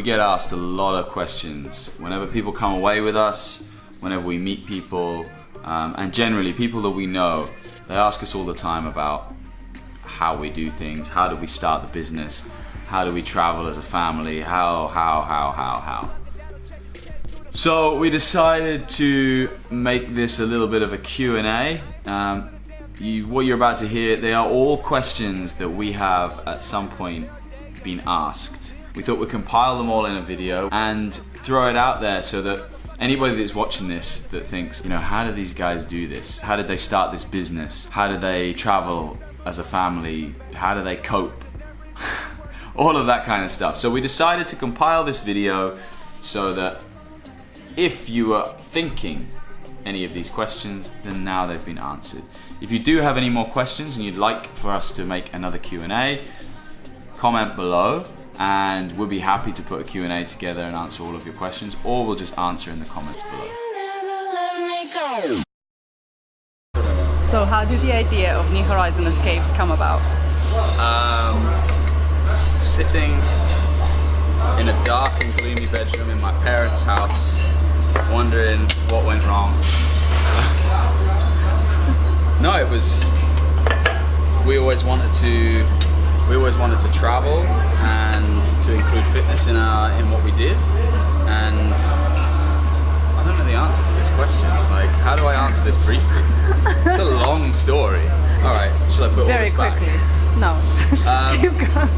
get asked a lot of questions whenever people come away with us, whenever we meet people, and generally people that we know. They ask us all the time about how we do things, how do we start the business, how do we travel as a family, how. So we decided to make this a little bit of a Q&A. What you're about to hear, they are all questions that we have at some point been asked. We thought we'd compile them all in a video and throw it out there so that anybody that's watching this that thinks, how do these guys do this? How did they start this business? How did they travel as a family? How do they cope? All of that kind of stuff. So we decided to compile this video so that if you are thinking any of these questions, then now they've been answered. If you do have any more questions and you'd like for us to make another Q&A, comment below and we'll be happy to put a Q&A together and answer all of your questions, or we'll just answer in the comments below. So how did the idea of New Horizon Escapes come about? Sitting in a dark and gloomy bedroom in my parents' house, wondering what went wrong. No, it was, we always wanted to travel and to include fitness in what we did, and I don't know the answer to this question. Like, how do I answer this briefly? It's a long story. All right, should I put all this back? Very quickly. No. Keep going.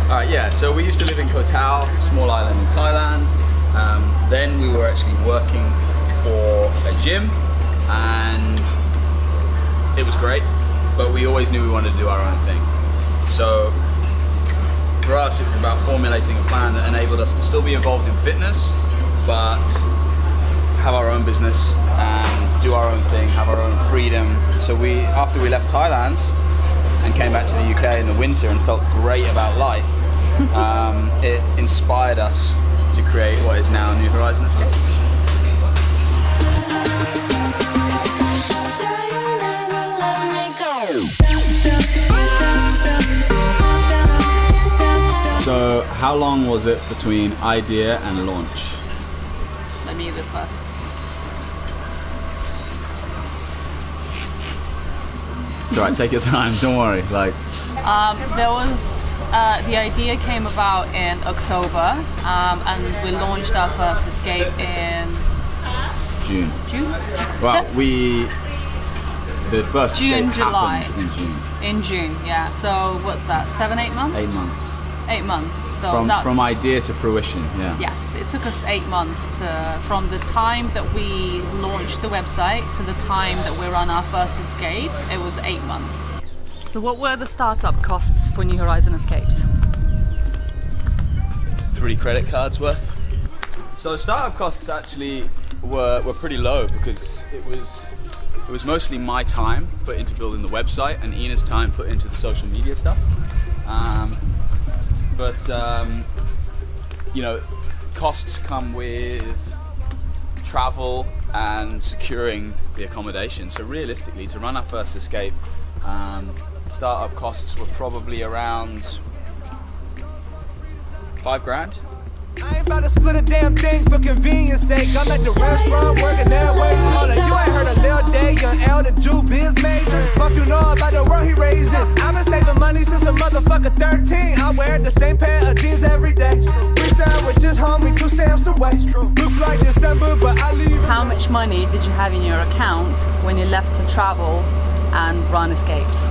All right, yeah. So we used to live in Koh Tao, a small island in Thailand. Then we were actually working for a gym, and it was great. But we always knew we wanted to do our own thing. So for us, it was about formulating a plan that enabled us to still be involved in fitness, but have our own business and do our own thing, have our own freedom. So after we left Thailand and came back to the UK in the winter and felt great about life, it inspired us to create what is now New Horizon Escapes. So how long was it between idea and launch? Let me do this first. It's alright, take your time, don't worry. There was, the idea came about in October, and we launched our first escape in June. Well, the first escape happened in June. In June, yeah. So what's that, 7-8 months? 8 months. 8 months. So from idea to fruition, yeah. Yes, it took us 8 months from the time that we launched the website to the time that we ran our first escape. It was 8 months. So what were the startup costs for New Horizon Escapes? 3 credit cards worth. So startup costs actually were pretty low because it was mostly my time put into building the website and Ina's time put into the social media stuff. But costs come with travel and securing the accommodation. So realistically, to run our first escape, startup costs were probably around $5,000. I ain't about to split a damn thing for convenience sake. I'm at the restaurant working that way. Hold on, you ain't heard a little day, young L, the Jew biz major. Fuck you know about the world he raised in. I've been saving money since a motherfucker 13. I wear the same pair of jeans every day. 3 sandwiches, homie, 2 stamps away. Looks like December, but I leave. How much money did you have in your account when you left to travel and run escapes?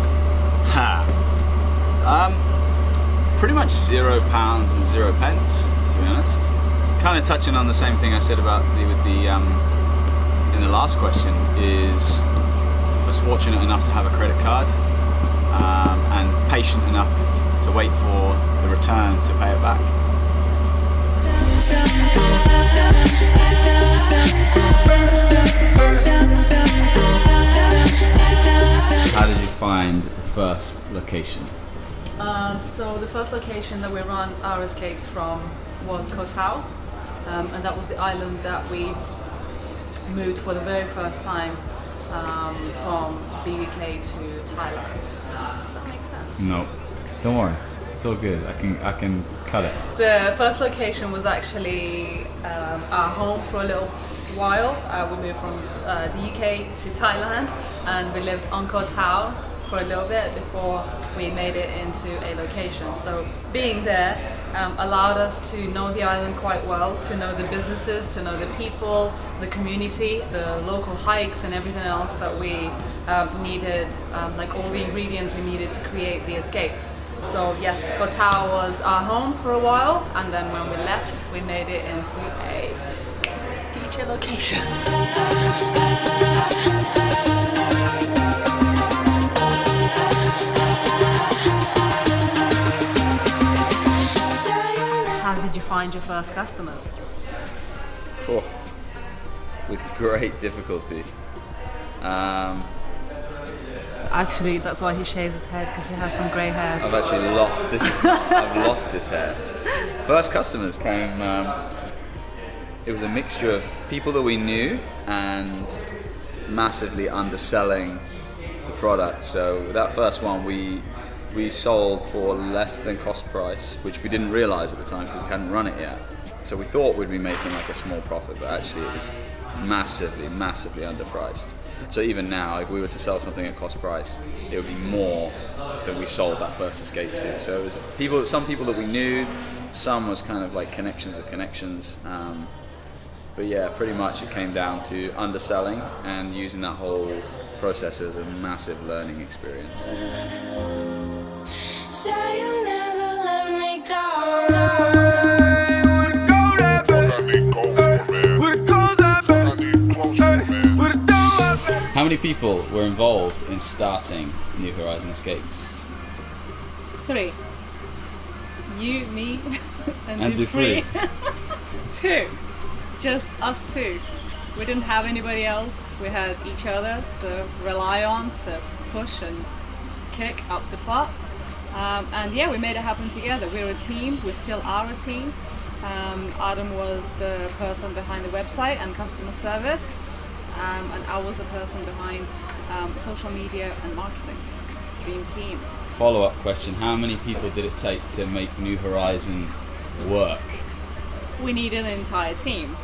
Pretty much £0 and 0 pence. To be honest, kind of touching on the same thing I said about in the last question, is I was fortunate enough to have a credit card and patient enough to wait for the return to pay it back. How did you find the first location? So the first location that we ran our escapes from was Koh Tao, and that was the island that we moved for the very first time from the UK to Thailand. Does that make sense? No, don't worry, it's all good. I can cut it. The first location was actually our home for a little while. We moved from the UK to Thailand, and we lived on Koh Tao for a little bit before we made it into a location. So being there allowed us to know the island quite well, to know the businesses, to know the people, the community, the local hikes and everything else that we needed, like all the ingredients we needed to create the escape. So yes, Koh Tao was our home for a while, and then when we left, we made it into a future location. How did you find your first customers? Oh, with great difficulty. Actually, that's why he shaves his head, because he has some grey hairs. I've actually lost this. I've lost this hair. First customers came. It was a mixture of people that we knew and massively underselling the product. So that first one we sold for less than cost price, which we didn't realise at the time because we hadn't run it yet. So we thought we'd be making like a small profit, but actually it was massively underpriced. So even now, if we were to sell something at cost price, it would be more than we sold that first escape to. So it was some people that we knew, some was kind of like connections of connections. But yeah, pretty much it came down to underselling and using that whole process as a massive learning experience. Say you'll never let me go. How many people were involved in starting New Horizon Escapes? 3. You, me, And Dufree. 2. Just us 2. We didn't have anybody else. We had each other to rely on, to push and kick up the pot. And yeah, we made it happen together. We're a team. We still are a team. Adam was the person behind the website and customer service. And I was the person behind social media and marketing. Dream team. Follow-up question, how many people did it take to make New Horizon work? We needed an entire team.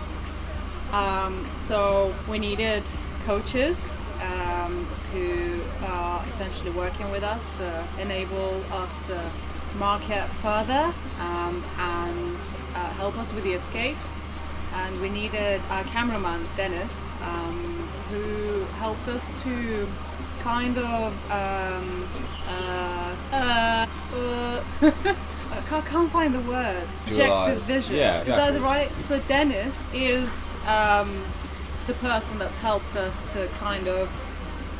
So we needed coaches who are essentially working with us to enable us to market further and help us with the escapes. And we needed our cameraman, Dennis, who helped us to kind of I can't find the word. Project the vision. Yeah, exactly. Is that the right? So Dennis is the person that's helped us to kind of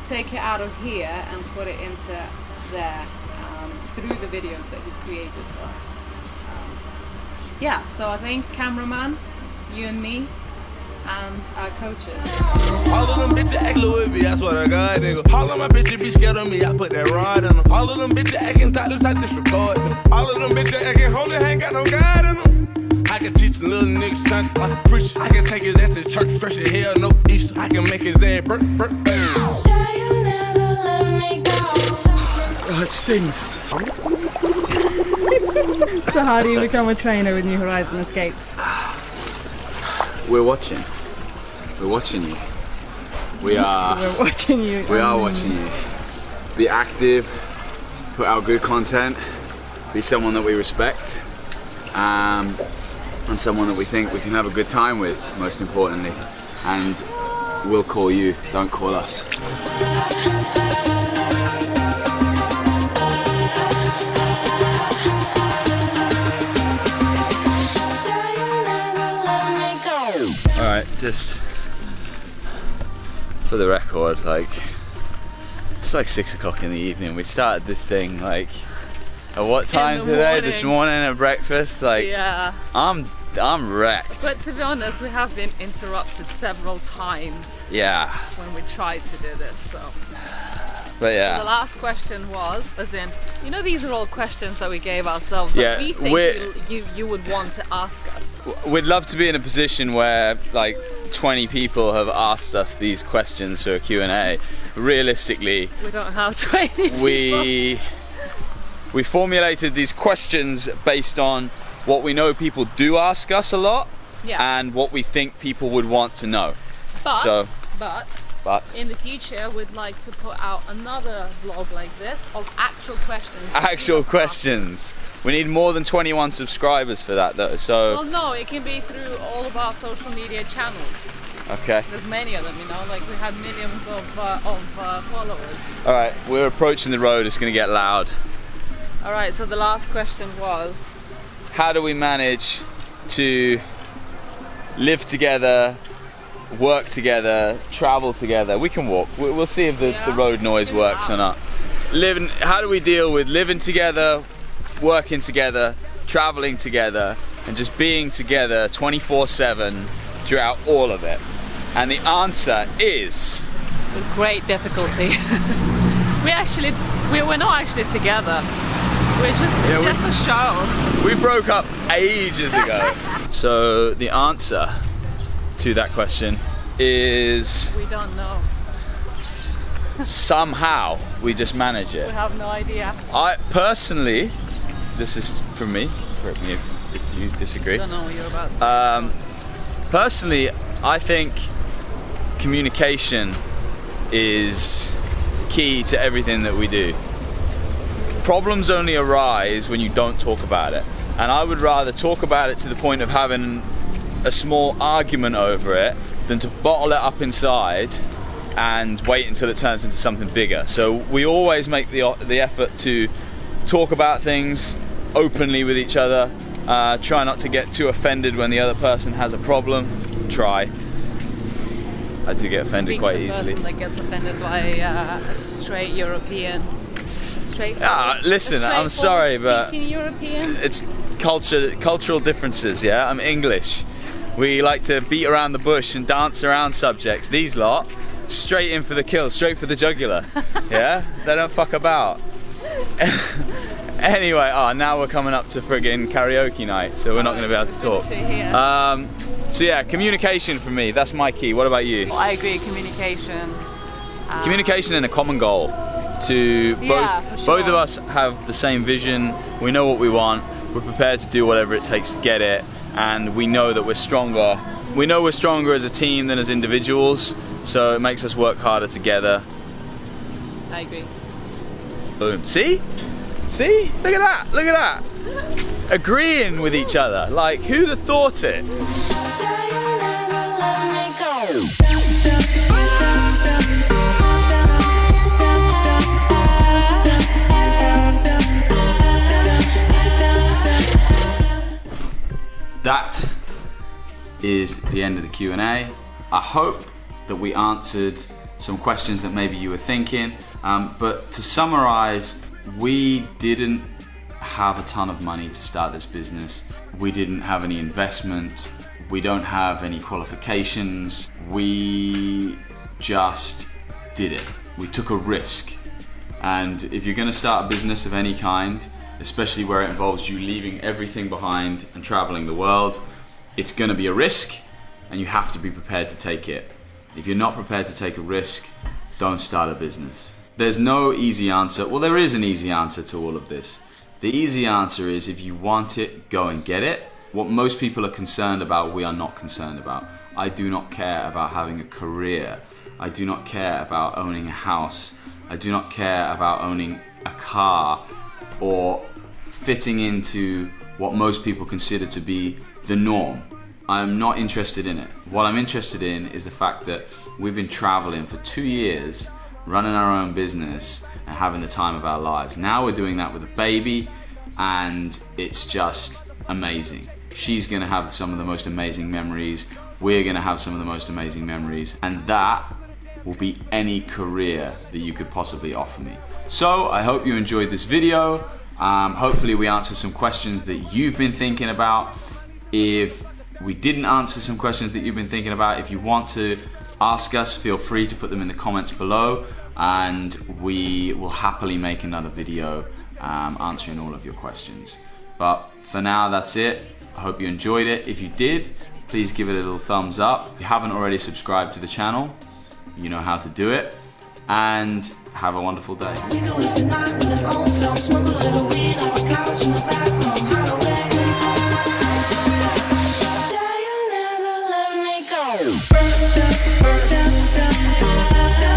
take it out of here and put it into there through the videos that he's created for us. Yeah, so I think cameraman, you and me, and our coaches. All of them bitches act Louis V, I swear to God, nigga. All of my bitches be scared of me, I put that rod in them. All of them bitches acting thoughtless, I disregard them. All of them bitches acting holy, ain't got no God in them. I can teach a little nigga something, I preach. I can take his ass to church, fresh as hell, no Easter. I can make his ass burp. Say you'll never let me go. Oh, it stings. So how do you become a trainer with New Horizon Escapes? We're watching. We're watching you. We are. We're watching you. We are watching you. Be active, put out good content, be someone that we respect, and someone that we think we can have a good time with, most importantly. And we'll call you, don't call us. Alright, just for the record, like, it's like 6 o'clock in the evening. We started this thing like at what time today? Morning. This morning at breakfast. Like, Yeah. I'm wrecked. But to be honest, we have been interrupted several times Yeah, when we tried to do this. So but the yeah, last question was, as in, you know, these are all questions that we gave ourselves Yeah, that we think you would want to ask us. we'd love to be in a position where like 20 people have asked us these questions for a Q&A. Realistically, We don't have 20 people. we formulated these questions based on what we know people do ask us a lot, Yeah. and what we think people would want to know. But But in the future, we'd like to put out another vlog like this of actual questions. actual questions. We need more than 21 subscribers for that though, so... Well, no, it can be through all of our social media channels. Okay. There's many of them, you know, like we have millions of followers. Alright, we're approaching the road, it's gonna get loud. Alright, so the last question was... How do we manage to live together, work together, travel together? We can walk. We'll see if the road noise works or not. How do we deal with living together, working together, traveling together, and just being together 24/7 throughout all of it? And the answer is... With great difficulty. we're not actually together. It's just a show. We broke up ages ago. So the answer to that question is... We don't know. Somehow we just manage it. We have no idea. I personally, this is from me, correct me if you disagree. I don't know what you're about to say. Personally, I think communication is key to everything that we do. Problems only arise when you don't talk about it. And I would rather talk about it to the point of having a small argument over it than to bottle it up inside and wait until it turns into something bigger. So we always make the effort to talk about things openly with each other, try not to get too offended when the other person has a problem. Try. I do get offended quite easily. Person that gets offended by a straight European. Listen, I'm sorry, but European. it's cultural differences, yeah? I'm English. We like to beat around the bush and dance around subjects. These lot, straight in for the kill, straight for the jugular. Yeah? They don't fuck about. Anyway, now we're coming up to friggin' karaoke night, so we're not going to be able to talk. So yeah, communication for me, that's my key. What about you? I agree, communication. Communication and a common goal. To both of us have the same vision, we know what we want, we're prepared to do whatever it takes to get it, and we know that we're stronger. We know we're stronger as a team than as individuals, so it makes us work harder together. I agree. Boom. See? See? Look at that, look at that. Agreeing with each other, like who'd have thought it? Say you'll never let me go. That is the end of the Q&A. I hope that we answered some questions that maybe you were thinking, but to summarize, we didn't have a ton of money to start this business. We didn't have any investment. We don't have any qualifications. We just did it. We took a risk. And if you're gonna start a business of any kind, especially where it involves you leaving everything behind and traveling the world, it's gonna be a risk and you have to be prepared to take it. If you're not prepared to take a risk, don't start a business. There's no easy answer. Well, there is an easy answer to all of this. The easy answer is if you want it, go and get it. What most people are concerned about, we are not concerned about. I do not care about having a career. I do not care about owning a house. I do not care about owning a car or fitting into what most people consider to be the norm. I'm not interested in it. What I'm interested in is the fact that we've been traveling for 2 years, running our own business and having the time of our lives. Now we're doing that with a baby and it's just amazing. She's gonna have some of the most amazing memories. We're gonna have some of the most amazing memories, and that will be any career that you could possibly offer me. So I hope you enjoyed this video. Hopefully we answered some questions that you've been thinking about. If we didn't answer some questions that you've been thinking about, if you want to ask us, feel free to put them in the comments below and we will happily make another video answering all of your questions. But for now, that's it. I hope you enjoyed it. If you did, please give it a little thumbs up. If you haven't already subscribed to the channel, you know how to do it. And have a wonderful day. We can waste a night with an old film, smoke a little weed on the couch in the back room. da da da da